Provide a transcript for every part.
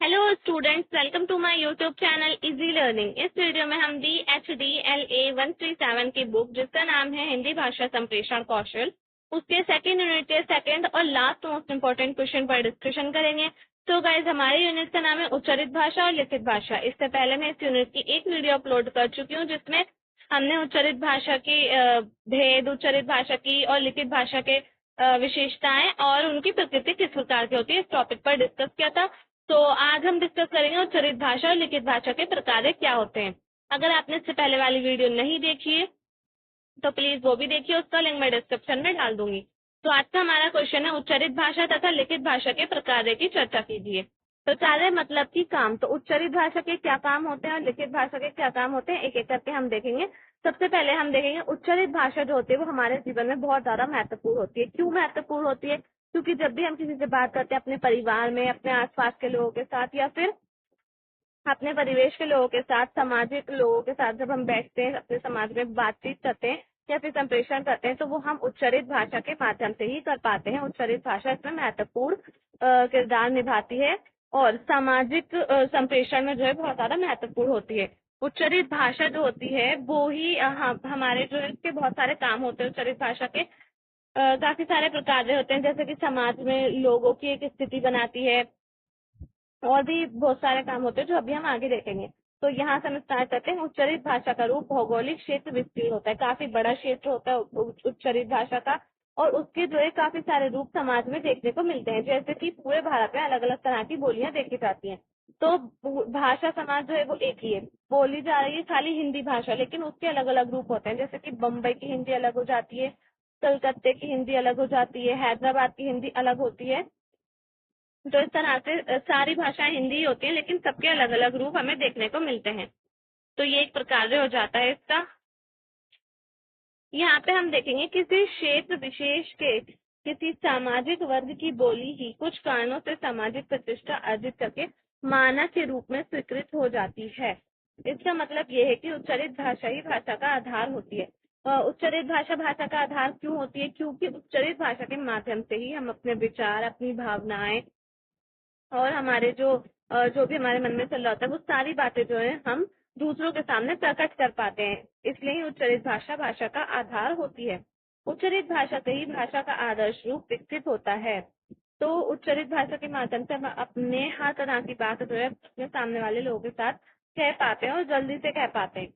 Hello students, welcome to my YouTube channel easy learning. इस वीडियो में हम DHDLA 137 की बुक जिसका नाम है हिंदी भाषा संप्रेषण कौशल, उसके सेकंड यूनिट के सेकंड और लास्ट मोस्ट इम्पोर्टेंट क्वेश्चन पर डिस्कशन करेंगे। तो गाइज, हमारे यूनिट का नाम है उच्चारित भाषा और लिखित भाषा। इससे पहले मैं इस यूनिट की एक वीडियो अपलोड कर चुकी हूँ जिसमें हमने उच्चारित भाषा की भेद, उच्चारित भाषा की और लिखित भाषा के विशेषताएं और उनकी प्रकृति किस प्रकार की होती है, इस टॉपिक पर डिस्कस किया था। तो आज हम डिस्कस करेंगे उच्चारित भाषा और लिखित भाषा के प्रकार क्या होते हैं। अगर आपने इससे पहले वाली वीडियो नहीं देखी है तो प्लीज वो भी देखिए, उसका लिंक मैं डिस्क्रिप्शन में डाल दूंगी। तो आज का हमारा क्वेश्चन है उच्चारित भाषा तथा लिखित भाषा के प्रकार की चर्चा कीजिए। प्रकार मतलब की काम। तो उच्चारित भाषा के क्या काम होते हैं और लिखित भाषा के क्या काम होते हैं, एक एक करके हम देखेंगे। सबसे पहले हम देखेंगे उच्चारित भाषा जो होती है वो हमारे जीवन में बहुत ज्यादा महत्वपूर्ण होती है। क्यों महत्वपूर्ण होती है? क्योंकि जब भी हम किसी से बात करते हैं अपने परिवार में, अपने आसपास के लोगों के साथ या फिर अपने परिवेश के लोगों के साथ, सामाजिक लोगों के साथ जब हम बैठते हैं, अपने समाज में बातचीत करते हैं या फिर संप्रेषण करते हैं, तो वो हम उच्चारित भाषा के माध्यम से ही कर पाते हैं। उच्चारित भाषा इसमें महत्वपूर्ण किरदार निभाती है और सामाजिक संप्रेषण में जो है बहुत ज्यादा महत्वपूर्ण होती है। उच्चारित भाषा जो होती है वो ही हमारे जो है इसके बहुत सारे काम होते हैं। उच्चारित भाषा के काफी सारे प्रकार होते हैं, जैसे कि समाज में लोगों की एक स्थिति बनाती है और भी बहुत सारे काम होते हैं जो अभी हम आगे देखेंगे। तो यहाँ से हम स्टार्ट करते हैं। उच्चारित भाषा का रूप भौगोलिक क्षेत्र विस्तीर्ण होता है, काफी बड़ा क्षेत्र होता है उच्चारित भाषा का, और उसके जो है काफी सारे रूप समाज में देखने को मिलते हैं। जैसे कि पूरे भारत में अलग अलग तरह की बोलियां देखी जाती हैं। तो भाषा समाज जो है वो एक ही है, बोली जा रही है खाली हिंदी भाषा, लेकिन उसके अलग अलग रूप होते हैं। जैसे कि बम्बई की हिंदी अलग हो जाती है, कलकत्ते की हिंदी अलग हो जाती है, हैदराबाद की हिंदी अलग होती है। तो इस तरह से सारी भाषाएं हिंदी ही होती हैं, लेकिन सबके अलग अलग रूप हमें देखने को मिलते हैं। तो ये एक प्रकार हो जाता है इसका। यहाँ पे हम देखेंगे किसी क्षेत्र विशेष के किसी सामाजिक वर्ग की बोली ही कुछ कारणों से सामाजिक प्रतिष्ठा अर्जित करके मानक के रूप में स्वीकृत हो जाती है। इसका मतलब ये है कि उच्चारित भाषा ही भाषा का आधार होती है। उच्चारित भाषा भाषा का आधार क्यों होती है? क्योंकि उच्चारित भाषा के माध्यम से ही हम अपने विचार, अपनी भावनाएं और हमारे जो भी हमारे मन में चल रहा होता है वो सारी बातें जो है हम दूसरों के सामने प्रकट कर पाते हैं। इसलिए ही उच्चारित भाषा भाषा का आधार होती है। उच्चारित भाषा से ही भाषा का आदर्श रूप विकसित होता है। तो उच्चारित भाषा के माध्यम से हम अपने हर तरह की बात जो है अपने सामने वाले लोगों के साथ कह पाते हैं और जल्दी से कह पाते हैं।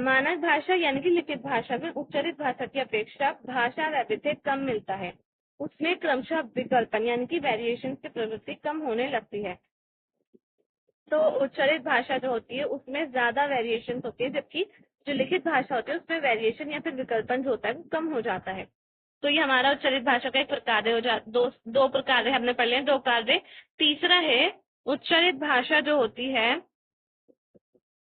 मानक भाषा यानी कि लिखित भाषा में उच्चारित भाषा की अपेक्षा भाषा वैविध्य कम मिलता है। उसमें क्रमशः विकल्पन यानी कि वेरिएशन की प्रवृत्ति कम होने लगती है। तो उच्चारित भाषा जो होती है उसमें ज्यादा वेरिएशन होती है, जबकि जो लिखित भाषा होती है उसमें वेरिएशन या फिर विकल्पन जो होता है वो कम हो जाता है। तो ये हमारा उच्चारित भाषा का एक प्रकार हो जा दो प्रकार हमने पढ़ लिए, दो कार्य। तीसरा है उच्चारित भाषा जो होती है,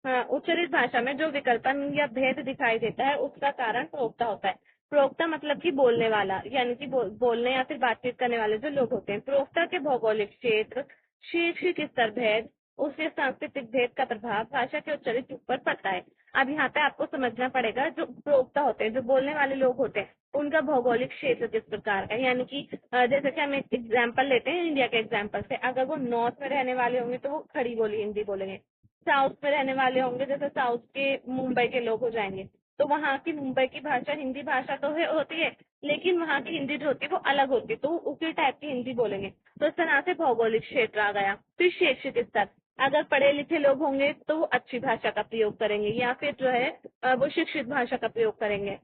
हाँ, उच्चारित भाषा में जो विकल्पन या भेद दिखाई देता है उसका कारण प्रोक्ता होता है। प्रोक्ता मतलब कि बोलने वाला, यानी कि बोलने या फिर बातचीत करने वाले जो लोग होते हैं। प्रोक्ता के भौगोलिक क्षेत्र, शैक्षिक स्तर भेद, उसके सांस्कृतिक भेद का प्रभाव भाषा के उच्चारित रूप पर पड़ता है। अब यहाँ पे आपको समझना पड़ेगा, जो प्रोक्ता होते हैं, जो बोलने वाले लोग होते हैं, उनका भौगोलिक क्षेत्र किस प्रकार का, यानी कि जैसे कि हम एक एग्जाम्पल लेते हैं इंडिया के एग्जाम्पल से। अगर वो नॉर्थ में रहने वाले होंगे तो वो खड़ी बोली हिंदी बोलेंगे। साउथ में रहने वाले होंगे, जैसे साउथ के मुंबई के लोग हो जाएंगे, तो वहाँ की मुंबई की भाषा हिंदी भाषा तो होती है, लेकिन वहाँ की हिंदी जो होती है वो अलग होती है, तो उसी टाइप की हिंदी बोलेंगे। तो इस तरह से भौगोलिक क्षेत्र आ गया। फिर शैक्षिक स्तर, अगर पढ़े लिखे लोग होंगे तो वो अच्छी भाषा का प्रयोग करेंगे या फिर जो है वो शिक्षित भाषा का प्रयोग करेंगे।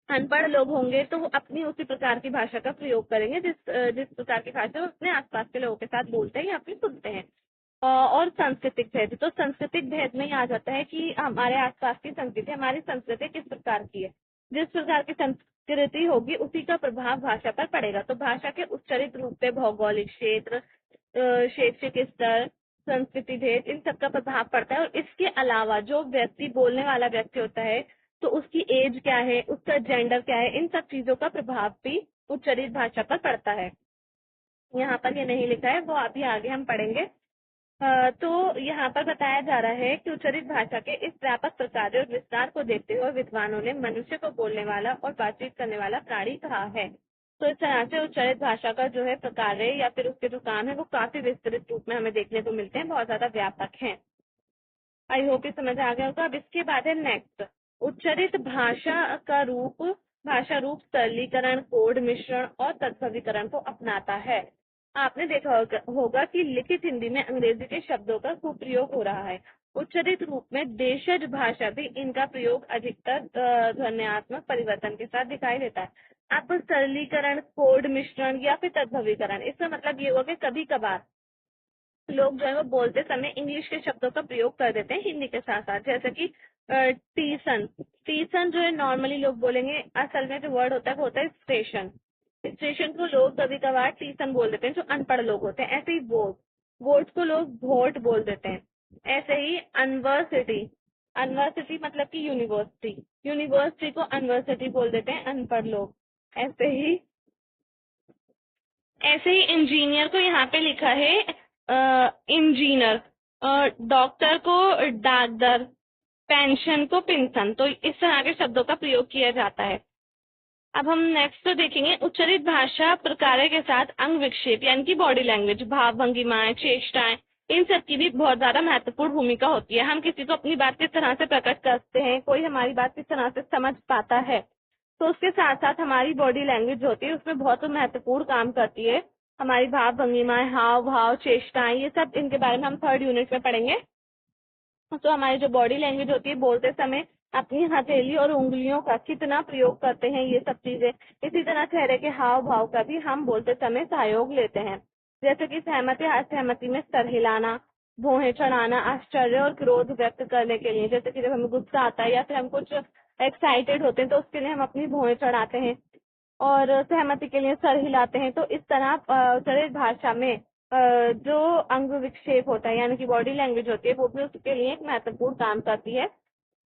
अनपढ़ लोग होंगे तो वो अपनी उसी प्रकार की भाषा का प्रयोग करेंगे जिस प्रकार की भाषा वो अपने आसपास के लोगों के साथ बोलते हैं या फिर सुनते हैं। और सांस्कृतिक भेद, तो सांस्कृतिक भेद में ही आ जाता है कि हमारे आसपास की संस्कृति, हमारी संस्कृति किस प्रकार की है। जिस प्रकार की संस्कृति होगी उसी का प्रभाव भाषा पर पड़ेगा। तो भाषा के उच्चारित रूप पे भौगोलिक क्षेत्र, शैक्षिक स्तर, संस्कृति भेद, इन सब का प्रभाव पड़ता है। और इसके अलावा जो व्यक्ति, बोलने वाला व्यक्ति होता है, तो उसकी एज क्या है, उसका जेंडर क्या है, इन सब चीजों का प्रभाव भी उच्चारित भाषा पर पड़ता है। यहाँ पर ये नहीं लिखा है, वो अभी आगे हम पढ़ेंगे। तो यहाँ पर बताया जा रहा है कि उच्चारित भाषा के इस व्यापक प्रकार और विस्तार को देखते हुए विद्वानों ने मनुष्य को बोलने वाला और बातचीत करने वाला प्राणी कहा है। तो इस तरह से उच्चारित भाषा का जो है प्रकार्य या फिर उसके जो काम है वो काफी विस्तृत रूप में हमें देखने को मिलते हैं, बहुत ज्यादा व्यापक हैं। आई होप ये समझ आ गया होगा। अब इसके बाद है नेक्स्ट, उच्चरित भाषा रूप सरलीकरण, कोड मिश्रण और तत्भवीकरण को अपनाता है। आपने देखा होगा कि लिखित हिंदी में अंग्रेजी के शब्दों का खूब प्रयोग हो रहा है। उच्चरित रूप में देशज भाषा भी इनका प्रयोग अधिकतर ध्वन्यात्मक परिवर्तन के साथ दिखाई देता है। आपको सरलीकरण, कोड मिश्रण या फिर तत्भवीकरण, इसका मतलब ये हुआ कि कभी कभार लोग जो है वो बोलते समय इंग्लिश के शब्दों का प्रयोग कर देते हैं हिंदी के साथ साथ, जैसे कि टीसन। टीसन जो है नॉर्मली लोग बोलेंगे, असल में जो वर्ड होता है वो होता है स्टेशन। स्टेशन को लोग कभी कभार टीसन बोल देते हैं, जो अनपढ़ लोग होते हैं। ऐसे ही वोट, वोट को लोग वोट बोल देते हैं। ऐसे ही अनवर्सिटी, अनवर्सिटी मतलब कि यूनिवर्सिटी, यूनिवर्सिटी को अनवर्सिटी बोल देते हैं अनपढ़ लोग। ऐसे ही इंजीनियर को यहाँ पे लिखा है इंजीनियर, डॉक्टर को डाकदर, पेंशन को पिंसन। तो इस तरह के शब्दों का प्रयोग किया जाता है। अब हम नेक्स्ट तो देखेंगे उच्चरित भाषा प्रकार के साथ अंग विक्षेप यानी कि बॉडी लैंग्वेज, भाव भंगिमाएं, चेष्टाएं, इन सब की भी बहुत ज्यादा महत्वपूर्ण भूमिका होती है। हम किसी को अपनी बात किस तरह से प्रकट करते हैं, कोई हमारी बात किस तरह से समझ पाता है, तो उसके साथ साथ हमारी बॉडी लैंग्वेज होती है उसमें बहुत महत्वपूर्ण काम करती है। हमारी भाव भंगिमाएं, हाव भाव, चेष्टाएं, ये सब इनके बारे में हम 3rd यूनिट में पढ़ेंगे। तो हमारी जो बॉडी लैंग्वेज होती है, बोलते समय अपनी हथेली और उंगलियों का कितना प्रयोग करते हैं, ये सब चीजें। इसी तरह चेहरे के हाव भाव का भी हम बोलते समय सहयोग लेते हैं, जैसे कि सहमति, असहमति में सर हिलाना, भौहें चढ़ाना, आश्चर्य और क्रोध व्यक्त करने के लिए, जैसे कि जब हमें गुस्सा आता है या फिर हम कुछ एक्साइटेड होते हैं तो उसके लिए हम अपनी भौहें चढ़ाते हैं, और सहमति के लिए सर हिलाते हैं। तो इस तरह उच्चरित भाषा में जो अंग विक्षेप होता है यानी कि बॉडी लैंग्वेज होती है वो भी उसके लिए एक महत्वपूर्ण काम करती है।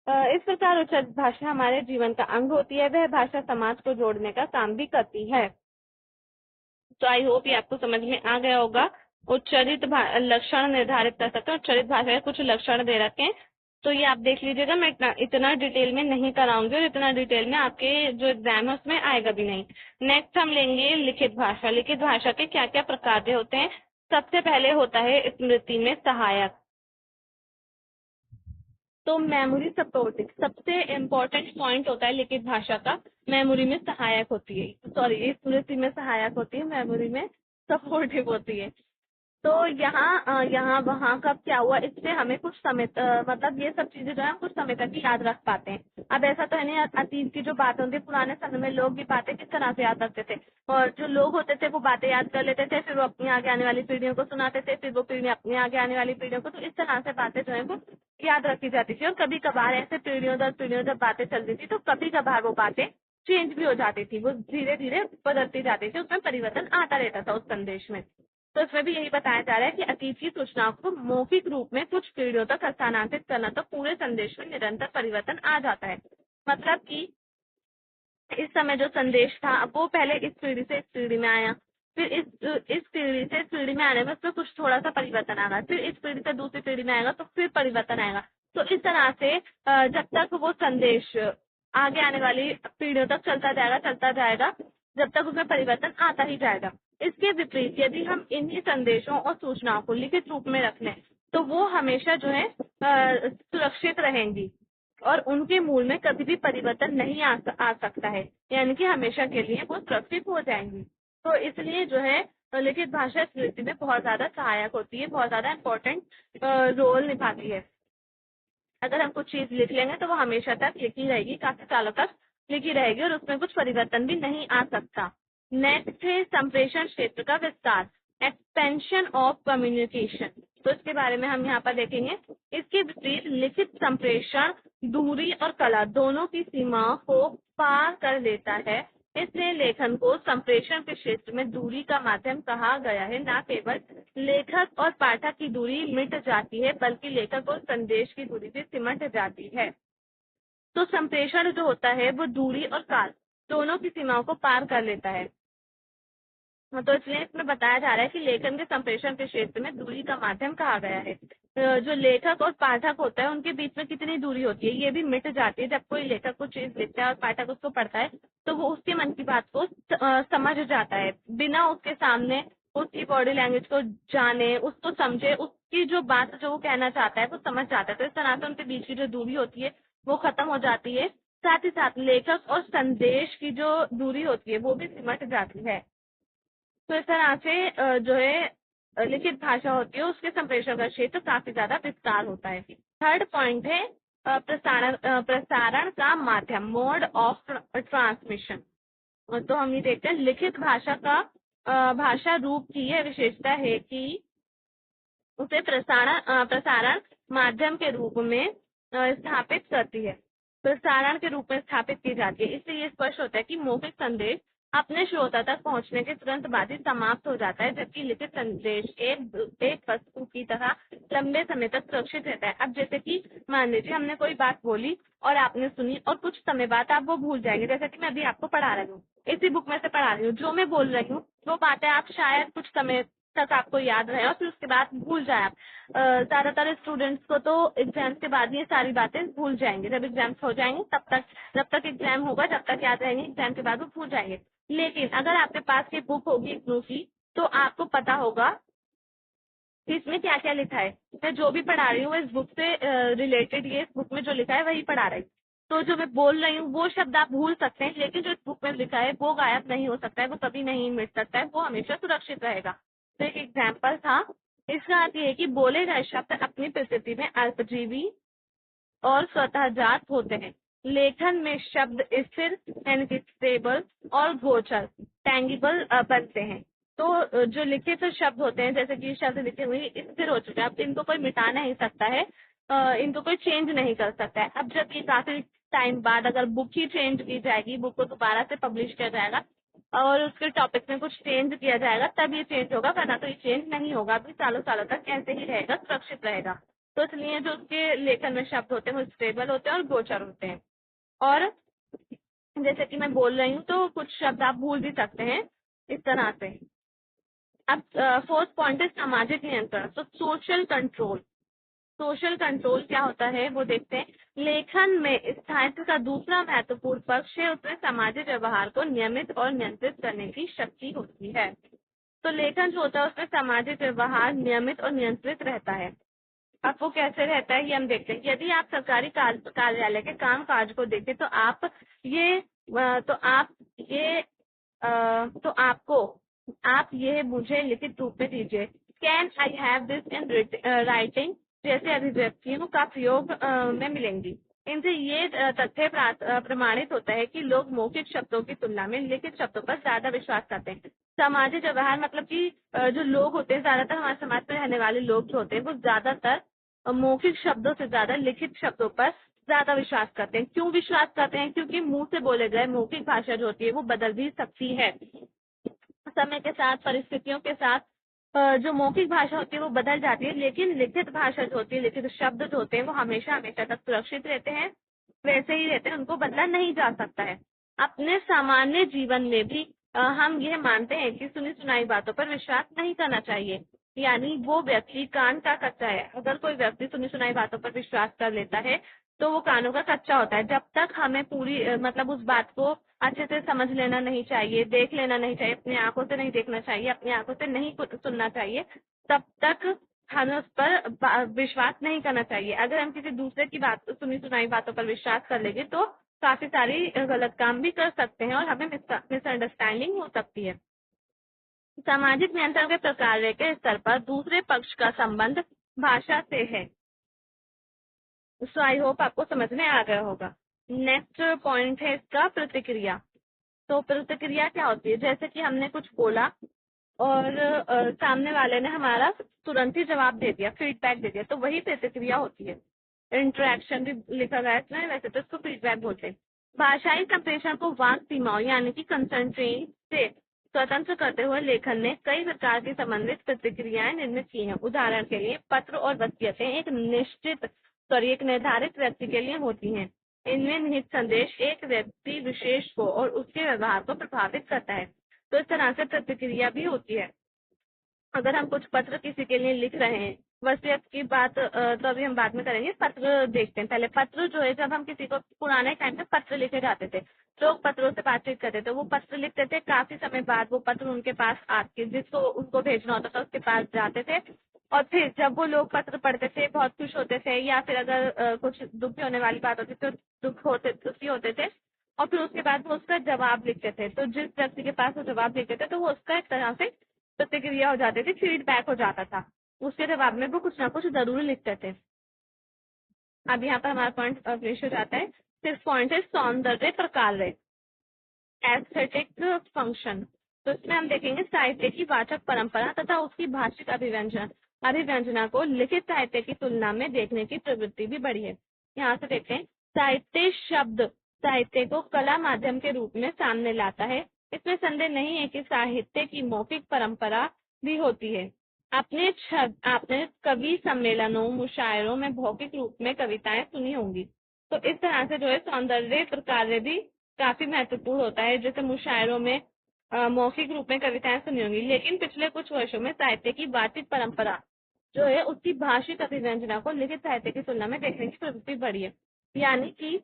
इस प्रकार उच्चरित भाषा हमारे जीवन का अंग होती है, वह भाषा समाज को जोड़ने का काम भी करती है। तो आई होप ये आपको समझ में आ गया होगा। उच्चरित लक्षण निर्धारित कर सकते हैं, उच्चरित भाषा के कुछ लक्षण दे रखे हैं, तो ये आप देख लीजिएगा। मैं इतना डिटेल में नहीं कराऊंगी और इतना डिटेल में आपके जो एग्जाम है उसमें आएगा भी नहीं। नेक्स्ट हम लेंगे लिखित भाषा। लिखित भाषा के क्या क्या प्रकार होते हैं। सबसे पहले होता है स्मृति में सहायक। तो मेमोरी सपोर्टिव सबसे इम्पोर्टेंट पॉइंट होता है लिखित भाषा का, मेमोरी में सहायक होती है, सॉरी स्मृति में सहायक होती है, मेमोरी में सपोर्टिव होती है। तो यहाँ वहाँ कब क्या हुआ, इससे हमें कुछ समय मतलब ये सब चीजें जो है हम कुछ समय तक ही याद रख पाते हैं। अब ऐसा तो है नहीं, अतीत की जो बातें होती है, पुराने समय में लोग ये बातें किस तरह से याद रखते थे, और जो लोग होते थे वो बातें याद कर लेते थे, फिर वो अपनी आगे आने वाली पीढ़ियों को सुनाते थे, फिर वो पीढ़ी अपनी आगे आने वाली पीढ़ियों को। तो इस तरह से बातें जो है वो याद रखी जाती थी, और कभी कभार ऐसे पीढ़ियों दर बातें चलती थी तो कभी कभार वो बातें चेंज भी हो जाती थी, वो धीरे धीरे बदलती जाती थी, उसमें परिवर्तन आता रहता था उस संदेश में। तो इसमें भी यही बताया जा रहा है कि अतीत की सूचनाओं को मौखिक रूप में कुछ पीढ़ियों तक हस्तांतरित करना, तो पूरे संदेश में निरंतर परिवर्तन आ जाता है। मतलब कि इस समय जो संदेश था अब वो पहले इस पीढ़ी से इस पीढ़ी में आया, फिर इस पीढ़ी से इस पीढ़ी में आने में उसमें कुछ थोड़ा सा परिवर्तन आएगा, फिर इस पीढ़ी से दूसरी पीढ़ी में आएगा तो फिर परिवर्तन आएगा। तो इस तरह से जब तक वो संदेश आगे आने वाली पीढ़ियों तक चलता जाएगा, जब तक उसमें परिवर्तन आता ही जाएगा। इसके विपरीत यदि हम इन्हीं संदेशों और सूचनाओं को लिखित रूप में रख लें तो वो हमेशा जो है सुरक्षित रहेंगी, और उनके मूल में कभी भी परिवर्तन नहीं आ सकता है, यानी कि हमेशा के लिए वो सुरक्षित हो जाएंगी। तो इसलिए जो है लिखित भाषा स्मृति में बहुत ज्यादा सहायक होती है, बहुत ज्यादा इम्पोर्टेंट रोल निभाती है। अगर हम कुछ चीज लिख लेंगे तो वो हमेशा तक लिखी रहेगी, काफी सालों तक लिखी रहेगी, और उसमें कुछ परिवर्तन भी नहीं आ सकता। नेक्स्ट है संप्रेषण क्षेत्र का विस्तार, एक्सपेंशन ऑफ कम्युनिकेशन। तो इसके बारे में हम यहाँ पर देखेंगे। इसके विपरीत लिखित संप्रेषण दूरी और कला दोनों की सीमाओं को पार कर लेता है, इसलिए लेखन को संप्रेषण के क्षेत्र में दूरी का माध्यम कहा गया है। न केवल लेखक और पाठक की दूरी मिट जाती है बल्कि लेखक और संदेश की दूरी भी सिमट जाती है। तो संप्रेषण जो होता है वो दूरी और काल दोनों की सीमाओं को पार कर लेता है। तो इसलिए इसमें बताया जा रहा है कि लेखन के संप्रेषण के क्षेत्र में दूरी का माध्यम कहा गया है। जो लेखक और पाठक होता है उनके बीच में कितनी दूरी होती है ये भी मिट जाती है। जब कोई लेखक को चीज लिखता है और पाठक उसको पढ़ता है तो वो उसके मन की बात को समझ जाता है, बिना उसके सामने उसकी बॉडी लैंग्वेज को जाने, उसको समझे, उसकी जो बात जो वो कहना चाहता है वो समझ जाता है। तो इस तरह से उनके बीच की जो दूरी होती है वो खत्म हो जाती है। साथ ही साथ लेखक और संदेश की जो दूरी होती है वो भी सिमट जाती है। तो इस तरह से जो है लिखित भाषा होती है उसके संप्रेषण का क्षेत्र काफी ज्यादा विस्तार होता है। थर्ड पॉइंट है प्रसारण का माध्यम, मोड ऑफ ट्रांसमिशन। तो हम ये देखते हैं लिखित भाषा का भाषा रूप की यह विशेषता है कि उसे प्रसारण माध्यम के रूप में स्थापित करती है, प्रसारण के रूप में स्थापित की जाती है। इससे ये स्पष्ट होता है कि मौखिक संदेश अपने श्रोता तक पहुंचने के तुरंत बाद ही समाप्त हो जाता है, जबकि लिखित संदेश एक वस्तु की तरह लंबे समय तक सुरक्षित रहता है। अब जैसे कि मान लीजिए हमने कोई बात बोली और आपने सुनी और कुछ समय बाद आप वो भूल जाएंगे। जैसे कि मैं अभी आपको पढ़ा रही हूँ, इसी बुक में से पढ़ा रही हूँ, जो मैं बोल रही हूँ वो बातें आप शायद कुछ समय तक आपको याद रहे और फिर उसके बाद भूल जाए आप। ज्यादातर स्टूडेंट्स को तो एग्जाम्स के बाद ये सारी बातें भूल जाएंगे। जब एग्जाम्स हो जाएंगे तब तक, जब तक एग्जाम होगा जब तक याद रहेंगे, एग्जाम के बाद वो भूल जाएंगे। लेकिन अगर आपके पास ये बुक होगी इग्नू की तो आपको पता होगा कि इसमें क्या क्या लिखा है। मैं जो भी पढ़ा रही हूँ इस बुक से रिलेटेड, ये इस बुक में जो लिखा है वही पढ़ा रही हूँ। तो जो मैं बोल रही हूँ वो शब्द आप भूल सकते हैं, लेकिन जो इस बुक में लिखा है वो गायब नहीं हो सकता है, वो कभी नहीं मिट सकता है, वो हमेशा सुरक्षित रहेगा। तो एक एग्जाम्पल था। इसका अर्थ ये है कि बोले गए शब्द अपनी प्रकृति में अल्पजीवी और स्वतःजात होते हैं। लेखन में शब्द स्थिर यानी कि स्टेबल और गोचर टैंगिबल बनते हैं। तो जो लिखित शब्द होते हैं, जैसे कि शब्द लिखे हुए स्थिर हो चुके हैं, अब इनको कोई मिटा नहीं सकता है, इनको कोई चेंज नहीं कर सकता है। अब जब ये काफी टाइम बाद अगर बुक ही चेंज की जाएगी, बुक को दोबारा से पब्लिश किया जाएगा और उसके टॉपिक में कुछ चेंज किया जाएगा तब ये चेंज होगा, वरना तो ये चेंज नहीं होगा, अभी सालों सालों तक ऐसे ही रहेगा, सुरक्षित रहेगा। तो इसलिए जो उसके लेखन में शब्द होते हैं वो स्टेबल होते हैं और गोचर होते हैं। और जैसे कि मैं बोल रही हूँ तो कुछ शब्द आप भूल भी सकते हैं इस तरह से। अब फोर्थ पॉइंट है सामाजिक नियंत्रण। तो सोशल कंट्रोल, सोशल कंट्रोल क्या होता है वो देखते हैं। लेखन में स्थायित्व का दूसरा महत्वपूर्ण पक्ष है उसमें सामाजिक व्यवहार को नियमित और नियंत्रित करने की शक्ति होती है। तो लेखन जो होता है उसमें सामाजिक व्यवहार नियमित और नियंत्रित रहता है। अब वो कैसे रहता है ये हम देखते हैं। यदि आप सरकारी कार्यालय के काम काज को देखें तो आप ये तो आप ये तो आपको आप ये मुझे लिखित रूप में दीजिए। Can I have this in writing जैसे अभिव्यक्तियों का प्रयोग में मिलेंगी। इनसे ये तथ्य प्रमाणित होता है कि लोग मौखिक शब्दों की तुलना में लिखित शब्दों पर ज्यादा विश्वास करते हैं। सामाजिक व्यवहार मतलब कि जो लोग होते हैं, ज्यादातर हमारे समाज में रहने वाले लोग जो होते हैं वो ज्यादातर मौखिक शब्दों से ज्यादा लिखित शब्दों पर ज्यादा विश्वास करते हैं। क्यों विश्वास करते हैं? क्योंकि मुंह से बोले गए मौखिक भाषा जो होती है वो बदल भी सकती है समय के साथ, परिस्थितियों के साथ। जो मौखिक भाषा होती है वो बदल जाती है, लेकिन लिखित भाषा जो होती है, लिखित शब्द जो होते हैं वो हमेशा हमेशा तक सुरक्षित रहते हैं, वैसे ही रहते हैं, उनको बदला नहीं जा सकता है। अपने सामान्य जीवन में भी हम यह मानते हैं कि सुनी सुनाई बातों पर विश्वास नहीं करना चाहिए। यानी वो व्यक्ति कान का कच्चा है। अगर कोई व्यक्ति सुनी सुनाई बातों पर विश्वास कर लेता है तो वो कानों का कच्चा होता है। जब तक हमें पूरी मतलब उस बात को अच्छे से समझ लेना नहीं चाहिए, देख लेना नहीं चाहिए, अपनी आंखों से नहीं देखना चाहिए, अपनी आंखों से नहीं कुछ सुनना चाहिए, तब तक हमें उस पर विश्वास नहीं करना चाहिए। अगर हम किसी दूसरे की बात, सुनी सुनाई बातों पर विश्वास कर लेंगे तो काफी सारी गलत काम भी कर सकते हैं और हमें मिसअंडरस्टैंडिंग हो सकती है। सामाजिक नियंत्रण के प्रकार के स्तर पर दूसरे पक्ष का संबंध भाषा से है। सो आई होप आपको समझ में आ गया होगा। नेक्स्ट पॉइंट है इसका प्रतिक्रिया। तो प्रतिक्रिया क्या होती है? जैसे कि हमने कुछ बोला और सामने वाले ने हमारा तुरंत ही जवाब दे दिया, फीडबैक दे दिया, तो वही प्रतिक्रिया होती है। इंटरेक्शन भी लिखा गया है, वैसे तो इसको फीडबैक बोलते हैं। भाषाई संप्रेषण को वाक सीमाओं यानी कि कंसंट्रेंट से स्वतंत्र करते हुए लेखन ने कई प्रकार की संबंधित प्रतिक्रियाएं निर्मित की हैं। उदाहरण के लिए पत्र और वसीयतें एक निर्धारित व्यक्ति के लिए होती हैं। इनमें निहित संदेश एक व्यक्ति विशेष को और उसके व्यवहार को प्रभावित करता है। तो इस तरह से प्रतिक्रिया भी होती है। अगर हम कुछ पत्र किसी के लिए लिख रहे हैं, वसीयत की बात तो अभी हम बाद में करेंगे, पत्र देखते हैं पहले। पत्र जो है, जब हम किसी को, पुराने टाइम में पत्र लिखे जाते थे, लोग पत्रों से बातचीत करते थे, वो पत्र लिखते थे, काफी समय बाद वो पत्र उनके पास आके, जिसको उनको भेजना होता था उसके पास जाते थे, और फिर जब वो लोग पत्र पढ़ते थे बहुत खुश होते थे, या फिर अगर कुछ दुखी होने वाली बात होती तो दुखी होते थे, और फिर उसके बाद वो उसका जवाब लिखते थे। तो जिस व्यक्ति के पास वो जवाब लिखते थे तो वो उसका एक तरह से प्रतिक्रिया हो जाती थी, फीडबैक हो जाता था, उसके जवाब में वो कुछ ना कुछ जरूर लिखते थे। अब यहाँ पर हमारा पॉइंट फिनिश हो जाता है। 6 पॉइंट है सौंदर्य प्रकार्य, एस्थेटिक फंक्शन। तो इसमें हम देखेंगे साहित्य की वाचक परंपरा तथा उसकी भाषिक अभिव्यंजना को लिखित साहित्य की तुलना में देखने की प्रवृत्ति भी बढ़ी है। यहाँ से देखते हैं, साहित्य शब्द साहित्य को कला माध्यम के रूप में सामने लाता है। इसमें संदेह नहीं है कि साहित्य की मौखिक परंपरा भी होती है। आपने कवि सम्मेलनों, मुशायरों में मौखिक रूप में कविताएं सुनी होंगी। तो इस तरह से जो है सौंदर्य प्रकार्य भी काफी महत्वपूर्ण होता है। जैसे मुशायरों में मौखिक रूप में कविताएं सुनी होंगी, लेकिन पिछले कुछ वर्षों में साहित्य की वाचिक परंपरा जो है उसकी भाषिक अभिव्यंजना को लिखित साहित्य की तुलना में देखने की प्रवृत्ति बढ़ी है। यानी कि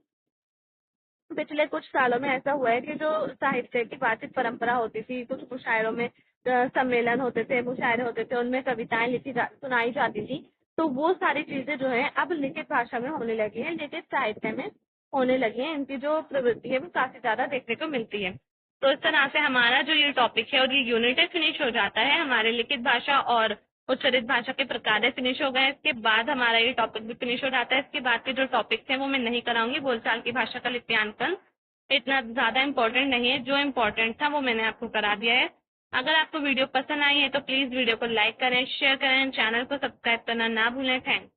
पिछले कुछ सालों में ऐसा हुआ है कि जो साहित्य की वाचिक परंपरा होती थी, कुछ मुशायरों में सम्मेलन होते थे, मुशायरे होते थे, उनमें कविताएं सुनाई जाती थी, तो वो सारी चीजें जो है अब लिखित भाषा में होने लगी है, लिखित साहित्य में होने लगी है। इनकी जो प्रवृत्ति है वो काफी ज्यादा देखने को मिलती है। तो इस तरह से हमारा जो ये टॉपिक है और ये यूनिट है फिनिश हो जाता है। हमारे लिखित भाषा और उच्चरित भाषा के प्रकार फिनिश हो गए। इसके बाद हमारा ये टॉपिक भी फिनिश हो जाता है। इसके बाद के जो टॉपिक्स हैं वो मैं नहीं कराऊंगी। बोलचाल की भाषा का लिप्यांकन इतना ज्यादा इम्पोर्टेंट नहीं है, जो इम्पोर्टेंट था वो मैंने आपको करा दिया है। अगर आपको वीडियो पसंद आई है तो प्लीज वीडियो को लाइक करें, शेयर करें, चैनल को सब्सक्राइब करना ना भूलें। थैंक्स।